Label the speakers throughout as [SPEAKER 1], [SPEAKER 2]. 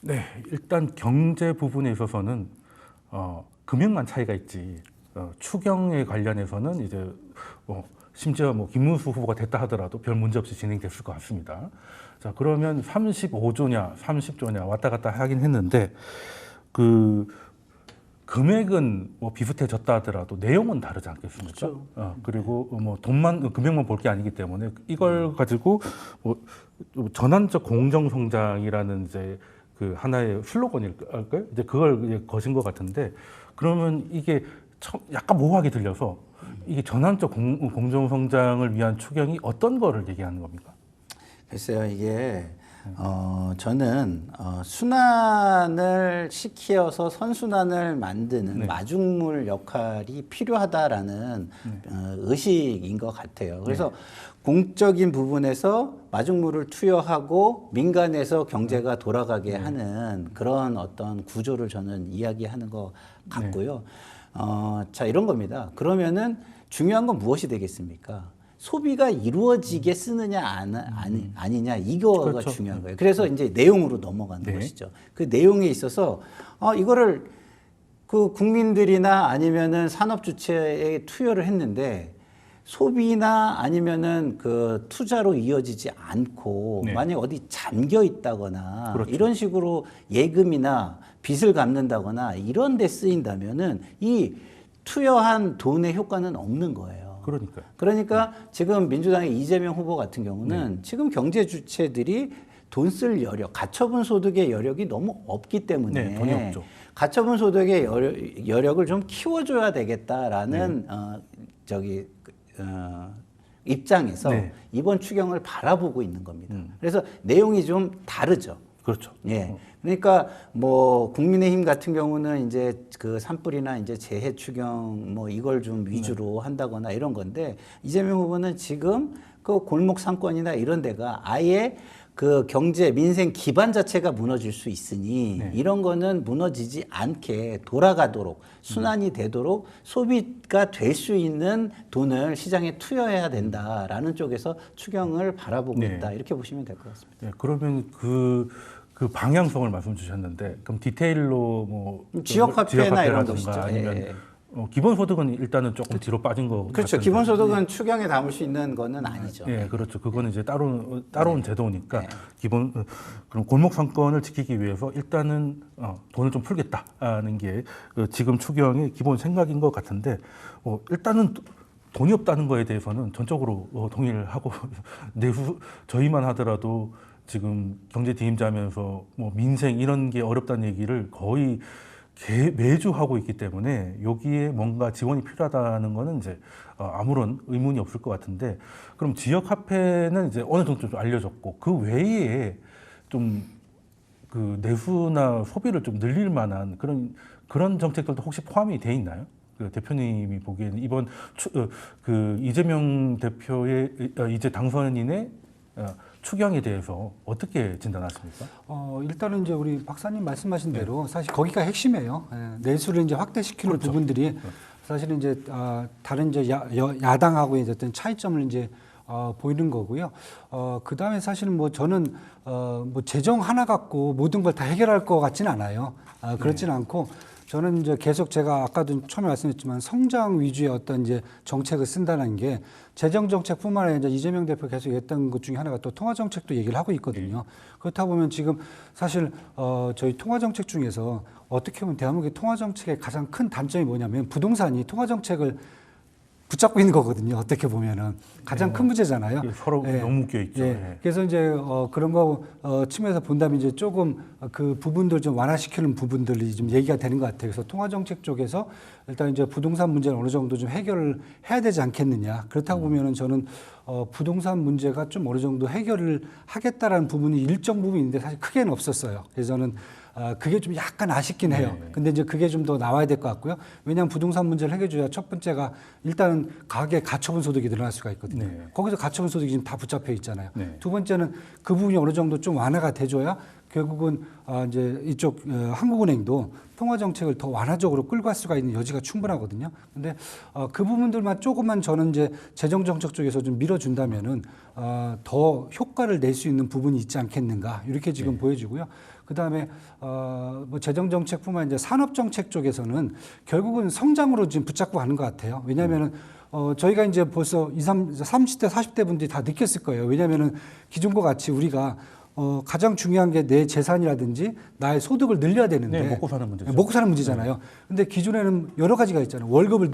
[SPEAKER 1] 네, 일단 경제 부분에 있어서는 금액만 차이가 있지. 추경에 관련해서는 이제 심지어 뭐 김문수 후보가 됐다 하더라도 별 문제 없이 진행됐을 것 같습니다. 자, 그러면 35조냐, 30조냐 왔다 갔다 하긴 했는데 그 금액은 뭐 비슷해졌다 하더라도 내용은 다르지 않겠습니까?
[SPEAKER 2] 그렇죠.
[SPEAKER 1] 그리고 뭐 돈만 금액만 볼 게 아니기 때문에 이걸 가지고 뭐 전환적 공정 성장이라는 이제 그 하나의 슬로건일까요? 이제 그걸 이제 거신 것 같은데 그러면 이게 약간 모호하게 들려서 이게 전환적 공정 성장을 위한 추경이 어떤 거를 얘기하는 겁니까?
[SPEAKER 2] 글쎄요, 이게 저는 순환을 시켜서 선순환을 만드는
[SPEAKER 1] 네.
[SPEAKER 2] 마중물 역할이 필요하다라는 의식인 것 같아요. 그래서 공적인 부분에서 마중물을 투여하고 민간에서 경제가 돌아가게 하는 그런 어떤 구조를 저는 이야기하는 것 같고요. 자, 이런 겁니다. 그러면은 중요한 건 무엇이 되겠습니까? 소비가 이루어지게 쓰느냐 아니냐 이거가
[SPEAKER 1] 그렇죠.
[SPEAKER 2] 중요한 거예요. 그래서 이제 내용으로 넘어가는
[SPEAKER 1] 네.
[SPEAKER 2] 것이죠. 그 내용에 있어서 이거를 그 국민들이나 아니면은 산업 주체에 투여를 했는데 소비나 아니면은 그 투자로 이어지지 않고
[SPEAKER 1] 네.
[SPEAKER 2] 만약 어디 잠겨 있다거나
[SPEAKER 1] 그렇죠.
[SPEAKER 2] 이런 식으로 예금이나 빚을 갚는다거나 이런 데 쓰인다면은 이 투여한 돈의 효과는 없는 거예요.
[SPEAKER 1] 그러니까요.
[SPEAKER 2] 그러니까 지금 민주당의 이재명 후보 같은 경우는 지금 경제 주체들이 돈 쓸 여력, 가처분 소득의 여력이 너무 없기 때문에
[SPEAKER 1] 네, 돈이 없죠.
[SPEAKER 2] 가처분 소득의 여력을 좀 키워줘야 되겠다라는 입장에서
[SPEAKER 1] 네.
[SPEAKER 2] 이번 추경을 바라보고 있는 겁니다. 그래서 내용이 좀 다르죠.
[SPEAKER 1] 그렇죠.
[SPEAKER 2] 예. 그러니까 뭐 국민의힘 같은 경우는 이제 그 산불이나 이제 재해 추경 뭐 이걸 좀 위주로 한다거나 이런 건데 이재명 후보는 지금 그 골목 상권이나 이런 데가 아예 그 경제 민생 기반 자체가 무너질 수 있으니 이런 거는 무너지지 않게 돌아가도록 순환이 되도록 소비가 될 수 있는 돈을 시장에 투여해야 된다라는 쪽에서 추경을 바라보고 있다 이렇게 보시면 될 것 같습니다.
[SPEAKER 1] 네, 그러면 그 방향성을 말씀 주셨는데 그럼 디테일로 뭐
[SPEAKER 2] 지역화폐나 이런
[SPEAKER 1] 지역화폐라든가
[SPEAKER 2] 것이죠.
[SPEAKER 1] 아니면
[SPEAKER 2] 예.
[SPEAKER 1] 기본소득은 일단은 조금 뒤로 빠진 거
[SPEAKER 2] 그렇죠.
[SPEAKER 1] 같은데.
[SPEAKER 2] 기본소득은 추경에 담을 수 있는 거는 아니죠.
[SPEAKER 1] 예, 그렇죠. 그거는 이제 따로운 제도니까
[SPEAKER 2] 네.
[SPEAKER 1] 그럼 골목 상권을 지키기 위해서 일단은 돈을 좀 풀겠다는 게 지금 추경의 기본 생각인 것 같은데 일단은 돈이 없다는 거에 대해서는 전적으로 동의를 하고 내수 저희만 하더라도 지금 경제 뒤임자면서 뭐 민생 이런 게 어렵다는 얘기를 거의 매주 하고 있기 때문에 여기에 뭔가 지원이 필요하다는 거는 이제 아무런 의문이 없을 것 같은데 그럼 지역화폐는 이제 어느 정도 좀 알려졌고 그 외에 좀 그 내수나 소비를 좀 늘릴 만한 그런 정책들도 혹시 포함이 돼 있나요? 그 대표님이 보기에는 이번 그 이재명 대표의 이제 당선인의 추경에 대해서 어떻게 진단하십니까?
[SPEAKER 3] 일단은 이제 우리 박사님 말씀하신 대로 사실 거기가 핵심이에요. 내수를 이제 확대시키는
[SPEAKER 1] 그렇죠.
[SPEAKER 3] 부분들이 사실은 이제 다른 이제 야당하고의 어떤 차이점을 이제 보이는 거고요. 그 다음에 사실은 뭐 저는 뭐 재정 하나 갖고 모든 걸 다 해결할 것 같지는 않아요. 그렇지는 않고 저는 이제 계속 제가 아까도 처음에 말씀했지만 성장 위주의 어떤 이제 정책을 쓴다는 게 재정 정책뿐만 아니라 이제 이재명 대표 계속 했던 것 중에 하나가 또 통화 정책도 얘기를 하고 있거든요. 그렇다 보면 지금 사실 저희 통화 정책 중에서 어떻게 보면 대한민국의 통화 정책의 가장 큰 단점이 뭐냐면 부동산이 통화 정책을 붙잡고 있는 거거든요. 어떻게 보면은 가장 큰 문제잖아요.
[SPEAKER 1] 서로 너무 묶여 있죠.
[SPEAKER 3] 예. 그래서 이제 그런 거 측면에서 본다면 이제 조금 그 부분들 좀 완화시키는 부분들이 좀 얘기가 되는 것 같아요. 그래서 통화 정책 쪽에서 일단 이제 부동산 문제는 어느 정도 좀 해결을 해야 되지 않겠느냐. 그렇다고 보면은 저는 부동산 문제가 좀 어느 정도 해결을 하겠다라는 부분이 일정 부분 있는데 사실 크게는 없었어요. 그래서 저는 그게 좀 약간 아쉽긴 해요. 근데 이제 그게 좀 더 나와야 될 것 같고요. 왜냐하면 부동산 문제를 해결해줘야 첫 번째가 일단은 가계 가처분 소득이 늘어날 수가 있거든요. 거기서 가처분 소득이 지금 다 붙잡혀 있잖아요. 두 번째는 그 부분이 어느 정도 좀 완화가 돼줘야 결국은 이제 이쪽 한국은행도 통화 정책을 더 완화적으로 끌고 갈 수가 있는 여지가 충분하거든요. 근데 그 부분들만 조금만 저는 이제 재정 정책 쪽에서 좀 밀어준다면은 더 효과를 낼 수 있는 부분이 있지 않겠는가 이렇게 지금 보여지고요. 그다음에 뭐 재정 정책뿐만 이제 산업 정책 쪽에서는 결국은 성장으로 지금 붙잡고 가는 것 같아요. 왜냐하면은 저희가 이제 벌써 30대, 40대 분들이 다 느꼈을 거예요. 왜냐하면은 기존과 같이 우리가 가장 중요한 게 내 재산이라든지 나의 소득을 늘려야 되는데
[SPEAKER 1] 네, 먹고 사는 문제죠.
[SPEAKER 3] 먹고 사는 문제잖아요. 근데 기존에는 여러 가지가 있잖아요. 월급을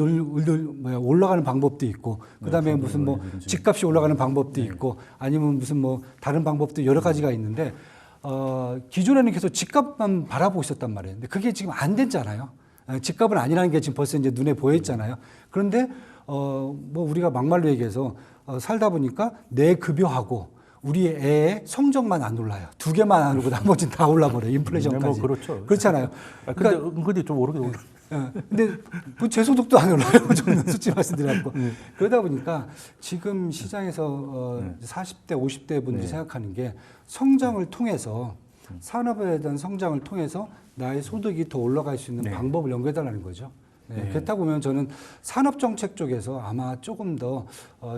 [SPEAKER 3] 올라가는 방법도 있고, 그다음에 무슨 뭐 집값이 올라가는 방법도 있고, 아니면 무슨 뭐 다른 방법도 여러 가지가 있는데 기존에는 계속 집값만 바라보고 있었단 말이에요. 근데 그게 지금 안 됐잖아요. 집값은 아니라는 게 지금 벌써 이제 눈에 보여 있잖아요. 그런데 뭐 우리가 막말로 얘기해서 살다 보니까 내 급여하고 우리 애의 성적만 안 올라요. 두 개만 안 오르고 나머지는 다 올라버려요. 인플레이션까지.
[SPEAKER 1] 뭐 그렇죠.
[SPEAKER 3] 그렇잖아요.
[SPEAKER 1] 근데 은근히 좀 오르긴 올라.
[SPEAKER 3] 근데 제 소득도 안 올라요. 저는 솔직히 말씀드리고. 그러다 보니까 지금 시장에서 40대, 50대 분들이 생각하는 게 성장을 통해서 산업에 대한 성장을 통해서 나의 소득이 더 올라갈 수 있는 방법을 연구해달라는 거죠. 그렇다 보면 저는 산업 정책 쪽에서 아마 조금 더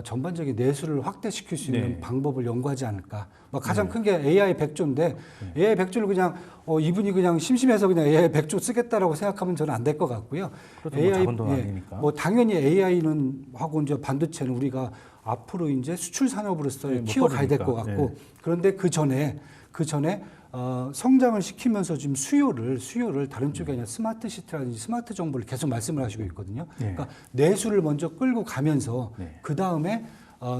[SPEAKER 3] 전반적인 내수를 확대시킬 수 있는 방법을 연구하지 않을까. 가장 큰 게 AI 100조인데 AI 100조를 그냥 이분이 그냥 심심해서 그냥 AI 100조 쓰겠다라고 생각하면 저는 안 될 것 같고요.
[SPEAKER 1] 그렇죠. AI 작은 돈 아니니까.
[SPEAKER 3] 뭐 당연히 AI는 하고 이제 반도체는 우리가 앞으로 이제 수출 산업으로서 키워가야 될 것 같고 그런데 그 전에 성장을 시키면서 지금 수요를 다른 쪽에 아니라 스마트 시티라든지 스마트 정보를 계속 말씀을 하시고 있거든요. 그러니까 내수를 먼저 끌고 가면서 그 다음에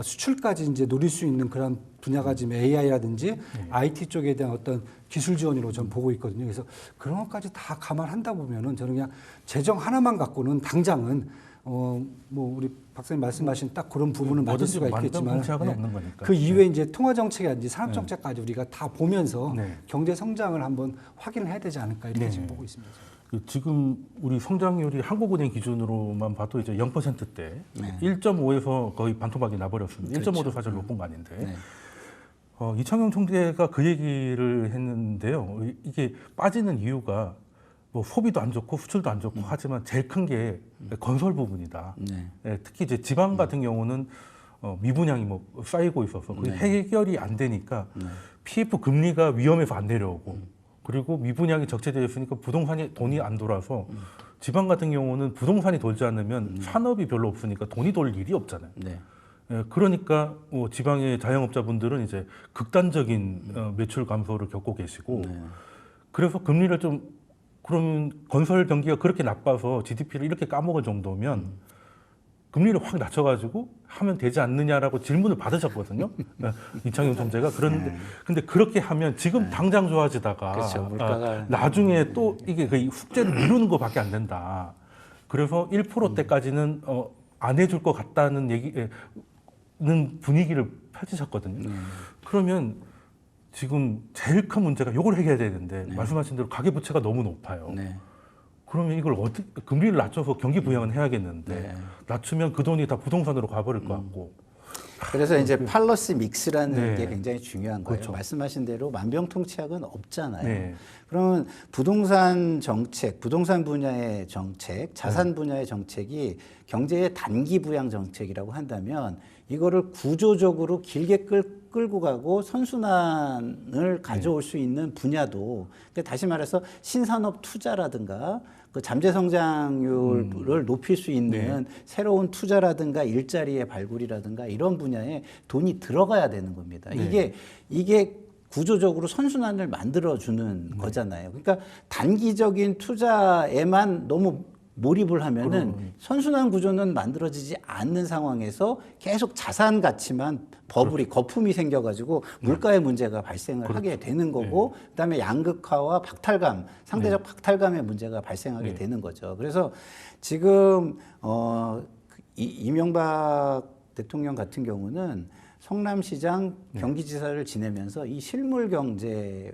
[SPEAKER 3] 수출까지 이제 노릴 수 있는 그런 분야가 지금 AI라든지 IT 쪽에 대한 어떤 기술 지원으로 저는 보고 있거든요. 그래서 그런 것까지 다 감안한다 보면은 저는 그냥 재정 하나만 갖고는 당장은 뭐 우리 박사님 말씀하신 딱 그런 부분은 맞을 수가 있겠지만
[SPEAKER 1] 없는 거니까.
[SPEAKER 3] 그 이외에 이제 통화 정책이라든지 산업 정책까지 우리가 다 보면서 경제 성장을 한번 확인해야 되지 않을까 이렇게 지금 보고 있습니다.
[SPEAKER 1] 지금 우리 성장률이 한국은행 기준으로만 봐도 이제 0%대 1.5에서 거의 반토막이 나버렸습니다.
[SPEAKER 3] 그렇죠.
[SPEAKER 1] 1.5도 사실 높은 거 아닌데. 이창용 총재가 그 얘기를 했는데요. 이게 빠지는 이유가 뭐 소비도 안 좋고 수출도 안 좋고 하지만 제일 큰 게 건설 부분이다. 특히 이제 지방 같은 경우는 미분양이 뭐 쌓이고 있어서 그게 해결이 안 되니까 PF 금리가 위험해서 안 내려오고 그리고 미분양이 적체되어 있으니까 부동산이 돈이 안 돌아서 지방 같은 경우는 부동산이 돌지 않으면 산업이 별로 없으니까 돈이 돌 일이 없잖아요. 그러니까 지방의 자영업자분들은 이제 극단적인 매출 감소를 겪고 계시고 그래서 금리를 좀 그러면 건설 경기가 그렇게 나빠서 GDP를 이렇게 까먹을 정도면 금리를 확 낮춰가지고 하면 되지 않느냐라고 질문을 받으셨거든요. 이창용 총재가. 그런데 근데 그렇게 하면 지금 당장 좋아지다가
[SPEAKER 2] 그렇죠. 물가가
[SPEAKER 1] 나중에 또 이게 그 숙제를 미루는 것밖에 안 된다. 그래서 1%대까지는 안 해줄 것 같다는 얘기는 분위기를 펼치셨거든요. 그러면 지금 제일 큰 문제가 이걸 해결해야 되는데 말씀하신 대로 가계부채가 너무 높아요. 그러면 이걸 어떻게 금리를 낮춰서 경기 부양은 해야겠는데 낮추면 그 돈이 다 부동산으로 가버릴 것 같고.
[SPEAKER 2] 그래서 이제 팔러시 믹스라는 게 굉장히 중요한 거예요.
[SPEAKER 1] 그렇죠.
[SPEAKER 2] 말씀하신 대로 만병통치약은 없잖아요. 그러면 부동산 정책, 부동산 분야의 정책, 자산 분야의 정책이 경제의 단기 부양 정책이라고 한다면 이거를 구조적으로 길게 끌고 가고 선순환을 가져올 수 있는 분야도 그러니까 다시 말해서 신산업 투자라든가 그 잠재 성장률을 높일 수 있는 새로운 투자라든가 일자리의 발굴이라든가 이런 분야에 돈이 들어가야 되는 겁니다. 이게 구조적으로 선순환을 만들어주는 거잖아요. 그러니까 단기적인 투자에만 너무 몰입을 하면은 선순환 구조는 만들어지지 않는 상황에서 계속 자산 가치만 버블이 거품이 생겨가지고 물가의 문제가 발생을 하게 되는 거고 그다음에 양극화와 박탈감, 상대적 박탈감의 문제가 발생하게 되는 거죠. 그래서 지금 이명박 대통령 같은 경우는 성남시장 경기지사를 지내면서 이 실물 경제에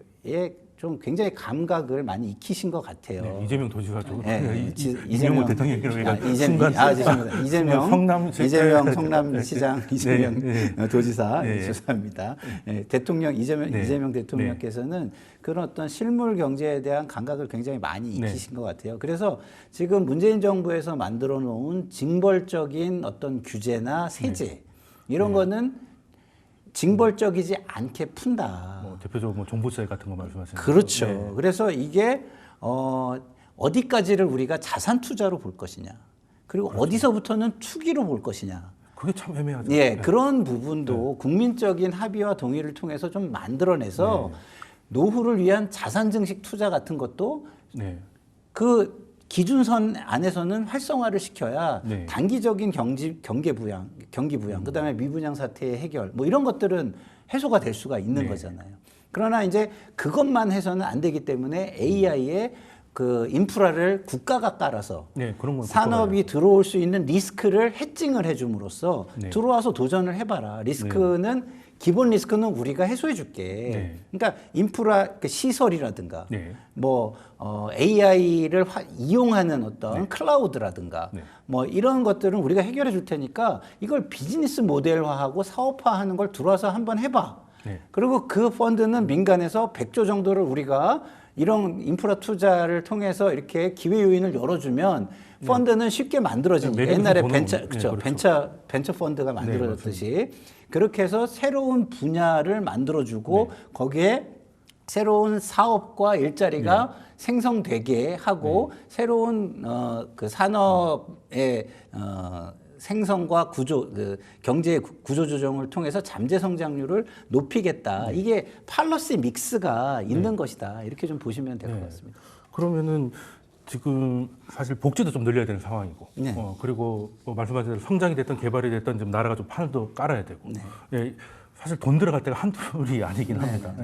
[SPEAKER 2] 좀 굉장히 감각을 많이 익히신 것 같아요.
[SPEAKER 1] 네, 이재명 도지사도
[SPEAKER 2] 네,
[SPEAKER 1] 이재명 대통령이라고
[SPEAKER 2] 죄송합니다. 이재명 성남시장 이재명 도지사 죄송합니다. 대통령 이재명 대통령께서는 그런 어떤 실물 경제에 대한 감각을 굉장히 많이 익히신 것 같아요. 그래서 지금 문재인 정부에서 만들어 놓은 징벌적인 어떤 규제나 세제 이런 거는 징벌적이지 않게 푼다.
[SPEAKER 1] 대표적으로 뭐 종부세 같은 거 말씀하시는
[SPEAKER 2] 그렇죠.
[SPEAKER 1] 네.
[SPEAKER 2] 그래서 이게 어디까지를 우리가 자산 투자로 볼 것이냐, 그리고 그렇죠. 어디서부터는 투기로 볼 것이냐.
[SPEAKER 1] 그게 참 애매하죠.
[SPEAKER 2] 예, 그런 부분도 국민적인 합의와 동의를 통해서 좀 만들어내서 노후를 위한 자산 증식 투자 같은 것도 그 기준선 안에서는 활성화를 시켜야 단기적인 경기 부양, 그다음에 미분양 사태의 해결, 뭐 이런 것들은 해소가 될 수가 있는 거잖아요. 그러나 이제 그것만 해서는 안 되기 때문에 AI의 그 인프라를 국가가 깔아서
[SPEAKER 1] 그런 건
[SPEAKER 2] 산업이 들어올 수 있는 리스크를 해칭을 해줌으로써 들어와서 도전을 해봐라. 리스크는 기본 리스크는 우리가 해소해 줄게. 그러니까 인프라 그 시설이라든가 뭐 AI를 이용하는 어떤 클라우드라든가 뭐 이런 것들은 우리가 해결해 줄 테니까 이걸 비즈니스 모델화하고 사업화하는 걸 들어와서 한번 해봐. 그리고 그 펀드는 민간에서 100조 정도를 우리가 이런 인프라 투자를 통해서 이렇게 기회 요인을 열어주면 펀드는 쉽게 만들어지니까 옛날에 벤처 펀드가 만들어졌듯이 그렇게 해서 새로운 분야를 만들어주고 거기에 새로운 사업과 일자리가 생성되게 하고 새로운 그 산업의 생성과 구조, 그 경제 구조 조정을 통해서 잠재 성장률을 높이겠다. 이게 팔러스 믹스가 있는 것이다. 이렇게 좀 보시면 될 것 같습니다.
[SPEAKER 1] 그러면은 지금 사실 복지도 좀 늘려야 되는 상황이고, 그리고 뭐 말씀하신 대로 성장이 됐든 개발이 됐든 좀 나라가 좀 판도 깔아야 되고, 사실 돈 들어갈 때가 한둘이 아니긴 합니다.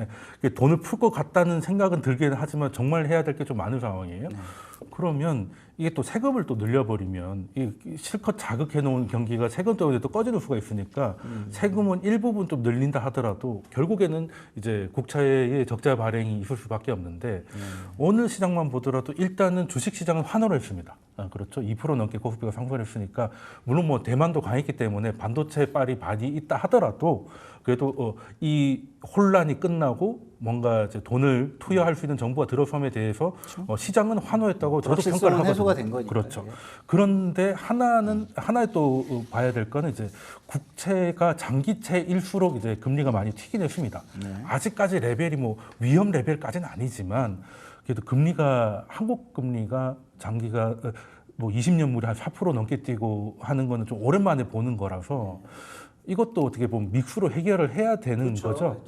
[SPEAKER 1] 돈을 풀 것 같다는 생각은 들기는 하지만 정말 해야 될 게 좀 많은 상황이에요. 그러면 이게 또 세금을 또 늘려버리면 이 실컷 자극해 놓은 경기가 세금 때문에 또 꺼질 수가 있으니까 세금은 일부분 좀 늘린다 하더라도 결국에는 이제 국채의 적자 발행이 있을 수밖에 없는데 오늘 시장만 보더라도 일단은 주식 시장은 환호를 했습니다. 그렇죠. 2% 넘게 코스피가 상승했으니까 물론 뭐 대만도 강했기 때문에 반도체 빨이 많이 있다 하더라도 그래도 이 혼란이 끝나고 뭔가 이제 돈을 투여할 수 있는 정부가 들어섬에 대해서 시장은 환호했다고 저도 평가를 하거든요.
[SPEAKER 2] 해소가 된 거니까.
[SPEAKER 1] 그렇죠. 그런데 하나에 또 봐야 될 거는 이제 국채가 장기채일수록 이제 금리가 많이 튀긴 했습니다. 아직까지 레벨이 뭐 위험 레벨까지는 아니지만 그래도 금리가 한국 금리가 장기가 뭐 20년물이 한 4% 넘게 뛰고 하는 거는 좀 오랜만에 보는 거라서 이것도 어떻게 보면 믹스로 해결을 해야 되는 거죠.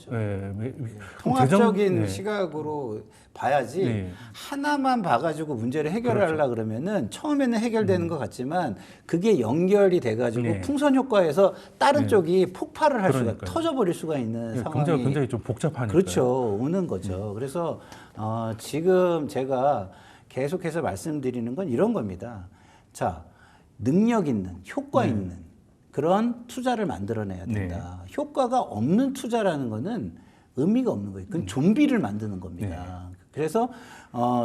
[SPEAKER 2] 통합적인 시각으로 봐야지 하나만 봐가지고 문제를 해결하려고 그러면은 처음에는 해결되는 것 같지만 그게 연결이 돼가지고 풍선 효과에서 다른 쪽이 폭발을 할 수가 터져버릴 수가 있는 상황이
[SPEAKER 1] 굉장히 좀 복잡하니까
[SPEAKER 2] 그렇죠. 오는 거죠. 그래서 지금 제가 계속해서 말씀드리는 건 이런 겁니다. 자, 능력 있는 효과 있는 그런 투자를 만들어내야 된다. 효과가 없는 투자라는 거는 의미가 없는 거예요. 그건 좀비를 만드는 겁니다. 그래서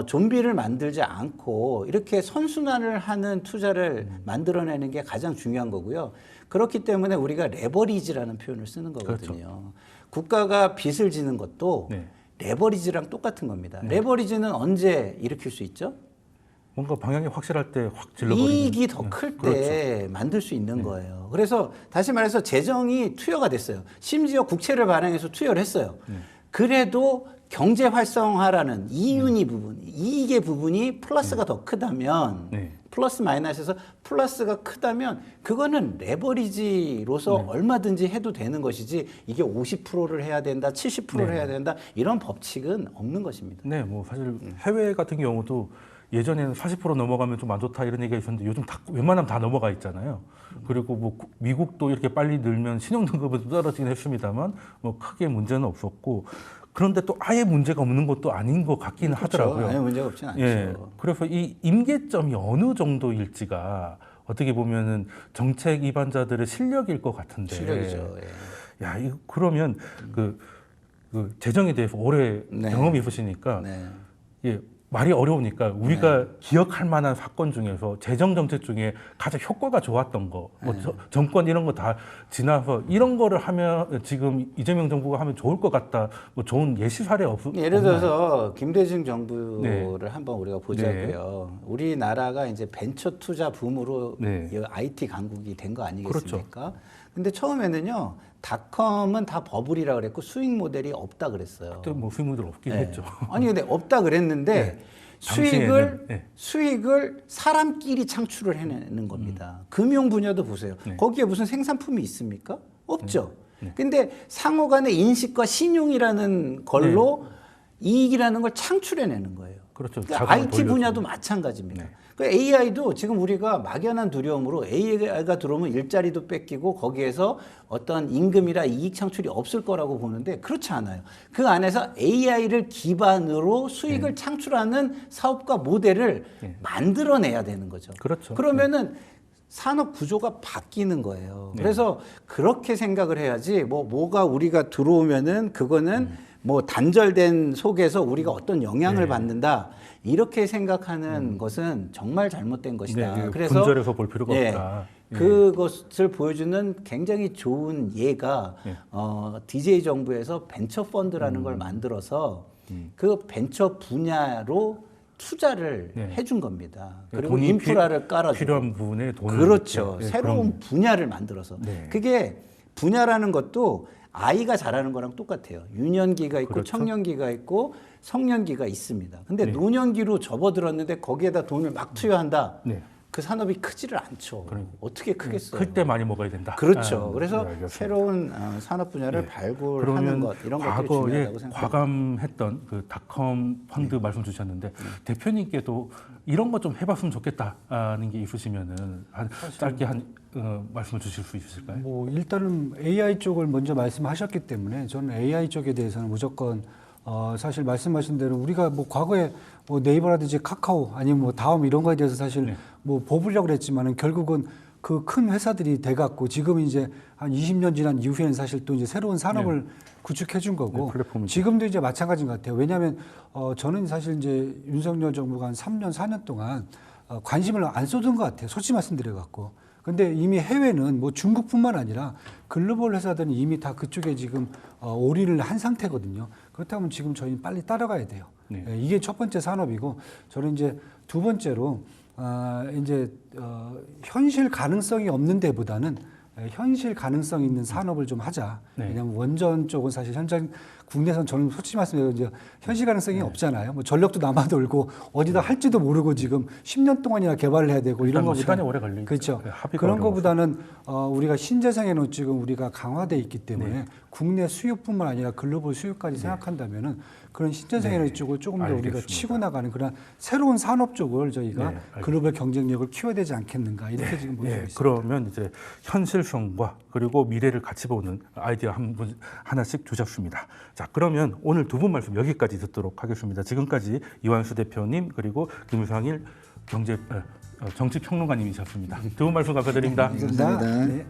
[SPEAKER 2] 좀비를 만들지 않고 이렇게 선순환을 하는 투자를 만들어내는 게 가장 중요한 거고요. 그렇기 때문에 우리가 레버리지라는 표현을 쓰는 거거든요. 국가가 빚을 지는 것도 레버리지랑 똑같은 겁니다. 레버리지는 언제 일으킬 수 있죠?
[SPEAKER 1] 뭔가 방향이 확실할 때 확 질러버리는.
[SPEAKER 2] 이익이 더 클 때 만들 수 있는 거예요. 그래서 다시 말해서 재정이 투여가 됐어요. 심지어 국채를 발행해서 투여를 했어요. 그래도 경제 활성화라는 이윤이 부분, 이익의 부분이 플러스가 더 크다면 플러스 마이너스에서 플러스가 크다면 그거는 레버리지로서 얼마든지 해도 되는 것이지 이게 50%를 해야 된다, 70%를 해야 된다 이런 법칙은 없는 것입니다.
[SPEAKER 1] 네, 뭐 사실 해외 같은 경우도 예전에는 40% 넘어가면 좀 안 좋다 이런 얘기가 있었는데 요즘 다 웬만하면 다 넘어가 있잖아요. 그리고 뭐 미국도 이렇게 빨리 늘면 신용등급은 떨어지긴 했습니다만 뭐 크게 문제는 없었고 그런데 또 아예 문제가 없는 것도 아닌 것 같기는 하더라고요.
[SPEAKER 2] 아예 문제가 없진 않죠.
[SPEAKER 1] 그래서 이 임계점이 어느 정도일지가 어떻게 보면은 정책 입안자들의 실력일 것 같은데.
[SPEAKER 2] 실력이죠.
[SPEAKER 1] 야, 이거 그러면 그 재정에 대해서 오래
[SPEAKER 2] 네.
[SPEAKER 1] 경험이 있으시니까
[SPEAKER 2] 네.
[SPEAKER 1] 예, 말이 어려우니까 우리가 기억할 만한 사건 중에서 재정 정책 중에 가장 효과가 좋았던 거, 뭐 정권 이런 거 다 지나서 이런 거를 하면 지금 이재명 정부가 하면 좋을 것 같다. 뭐 좋은 예시 사례
[SPEAKER 2] 예를 들어서 김대중 정부를
[SPEAKER 1] 네.
[SPEAKER 2] 한번 우리가 보자고요. 우리나라가 이제 벤처 투자 붐으로
[SPEAKER 1] 네.
[SPEAKER 2] 이 IT 강국이 된 거 아니겠습니까? 근데 처음에는요, 닷컴은 다 버블이라 그랬고 수익 모델이 없다 그랬어요.
[SPEAKER 1] 그때 뭐 수익률 없긴
[SPEAKER 2] 네.
[SPEAKER 1] 했죠.
[SPEAKER 2] 아니 근데 없다 그랬는데
[SPEAKER 1] 네. 당시에는, 네.
[SPEAKER 2] 수익을 사람끼리 창출을 해내는 겁니다. 금융 분야도 보세요.
[SPEAKER 1] 네.
[SPEAKER 2] 거기에 무슨 생산품이 있습니까? 없죠.
[SPEAKER 1] 네.
[SPEAKER 2] 근데 상호 간의 인식과 신용이라는 걸로 이익이라는 걸 창출해내는 거예요.
[SPEAKER 1] 그렇죠.
[SPEAKER 2] 그러니까
[SPEAKER 1] 자금을
[SPEAKER 2] IT
[SPEAKER 1] 돌려주는.
[SPEAKER 2] 분야도 마찬가지입니다.
[SPEAKER 1] 네.
[SPEAKER 2] 그 AI도 지금 우리가 막연한 두려움으로 AI가 들어오면 일자리도 뺏기고 거기에서 어떤 임금이나 이익 창출이 없을 거라고 보는데 그렇지 않아요. 그 안에서 AI를 기반으로 수익을 창출하는 사업과 모델을 만들어내야 되는 거죠.
[SPEAKER 1] 그렇죠.
[SPEAKER 2] 그러면은 산업 구조가 바뀌는 거예요.
[SPEAKER 1] 네.
[SPEAKER 2] 그래서 그렇게 생각을 해야지 뭐가 우리가 들어오면은 그거는 뭐 단절된 속에서 우리가 어떤 영향을 받는다. 이렇게 생각하는 것은 정말 잘못된 것이다.
[SPEAKER 1] 네,
[SPEAKER 2] 그래서
[SPEAKER 1] 분절해서 볼 필요가
[SPEAKER 2] 예,
[SPEAKER 1] 없다. 예.
[SPEAKER 2] 그것을 보여주는 굉장히 좋은 예가
[SPEAKER 1] 예.
[SPEAKER 2] DJ 정부에서 벤처 펀드라는 걸 만들어서 그 벤처 분야로 투자를
[SPEAKER 1] 네.
[SPEAKER 2] 해준 겁니다. 그리고
[SPEAKER 1] 돈이
[SPEAKER 2] 인프라를 깔아주고
[SPEAKER 1] 필요한 부분에 돈을
[SPEAKER 2] 그렇죠.
[SPEAKER 1] 이렇게, 예,
[SPEAKER 2] 새로운
[SPEAKER 1] 그런-
[SPEAKER 2] 분야를 만들어서
[SPEAKER 1] 네.
[SPEAKER 2] 그게 분야라는 것도 아이가 자라는 거랑 똑같아요. 유년기가 있고
[SPEAKER 1] 그렇죠.
[SPEAKER 2] 청년기가 있고 성년기가 있습니다. 근데
[SPEAKER 1] 네.
[SPEAKER 2] 노년기로 접어들었는데 거기에다 돈을 막 투여한다.
[SPEAKER 1] 네.
[SPEAKER 2] 그 산업이 크지를 않죠.
[SPEAKER 1] 그러니까.
[SPEAKER 2] 어떻게 크겠어요?
[SPEAKER 1] 클 때 많이 먹어야 된다.
[SPEAKER 2] 그렇죠.
[SPEAKER 1] 아,
[SPEAKER 2] 그래서
[SPEAKER 1] 네, 알겠습니다.
[SPEAKER 2] 새로운 산업 분야를
[SPEAKER 1] 네.
[SPEAKER 2] 발굴하는
[SPEAKER 1] 그러면
[SPEAKER 2] 것 이런 것들이
[SPEAKER 1] 과거에
[SPEAKER 2] 중요하다고 생각합니다.
[SPEAKER 1] 과감했던 그 닷컴 펀드 말씀 주셨는데 대표님께도 이런 거 좀 해봤으면 좋겠다는 게 있으시면은 짧게 말씀을 주실 수 있으실까요?
[SPEAKER 3] 뭐 일단은 AI 쪽을 먼저 말씀하셨기 때문에 저는 AI 쪽에 대해서는 무조건 사실 말씀하신 대로 우리가 뭐 과거에 뭐 네이버라든지 카카오 아니면 뭐 다음 이런 거에 대해서 사실
[SPEAKER 1] 네.
[SPEAKER 3] 뭐 뽑으려고 그랬지만은 결국은 그 큰 회사들이 돼갖고 지금 이제 한 20년 지난 이후에는 사실 또 이제 새로운 산업을 구축해 준 거고
[SPEAKER 1] 네, 플랫폼이죠.
[SPEAKER 3] 지금도 이제 마찬가지인 것 같아요. 왜냐하면 저는 사실 이제 윤석열 정부가 한 3년 4년 동안 관심을 안 쏟은 것 같아요. 솔직히 말씀드려 갖고. 근데 이미 해외는 뭐 중국뿐만 아니라 글로벌 회사들은 이미 다 그쪽에 지금 올인을 한 상태거든요. 그렇다면 지금 저희는 빨리 따라가야 돼요.
[SPEAKER 1] 네.
[SPEAKER 3] 예, 이게 첫 번째 산업이고 저는 이제 두 번째로 이제 현실 가능성이 없는 데보다는 현실 가능성 있는 산업을 좀 하자.
[SPEAKER 1] 네.
[SPEAKER 3] 왜냐하면 원전 쪽은 사실 현장 국내선 저는 솔직히 말씀드리면 이제 현실 가능성이 없잖아요. 뭐 전력도 남아 돌고 어디다 할지도 모르고 지금 10년 동안이나 개발을 해야 되고 이런
[SPEAKER 1] 뭐
[SPEAKER 3] 거보다
[SPEAKER 1] 시간이 오래 걸리죠.
[SPEAKER 3] 그렇죠.
[SPEAKER 1] 네, 합의가
[SPEAKER 3] 그런
[SPEAKER 1] 어려워서.
[SPEAKER 3] 거보다는 우리가 신재생에는 지금 우리가 강화돼 있기 때문에 국내 수요뿐만 아니라 글로벌 수요까지 생각한다면은 그런 신재생 에너지 쪽을 조금 더 우리가
[SPEAKER 1] 알겠습니다.
[SPEAKER 3] 치고 나가는 그런 새로운 산업 쪽을 저희가
[SPEAKER 1] 알겠습니다.
[SPEAKER 3] 글로벌 경쟁력을 키워야 되지 않겠는가 이렇게 지금 보고
[SPEAKER 1] 예,
[SPEAKER 3] 있습니다.
[SPEAKER 1] 그러면 이제 현실성과 그리고 미래를 같이 보는 아이디어 하나씩 주셨습니다. 자, 그러면 오늘 두 분 말씀 여기까지 듣도록 하겠습니다. 지금까지 이완수 대표님 그리고 김상일 정치평론가님이셨습니다. 두 분 말씀 감사드립니다.
[SPEAKER 3] 감사합니다. 네.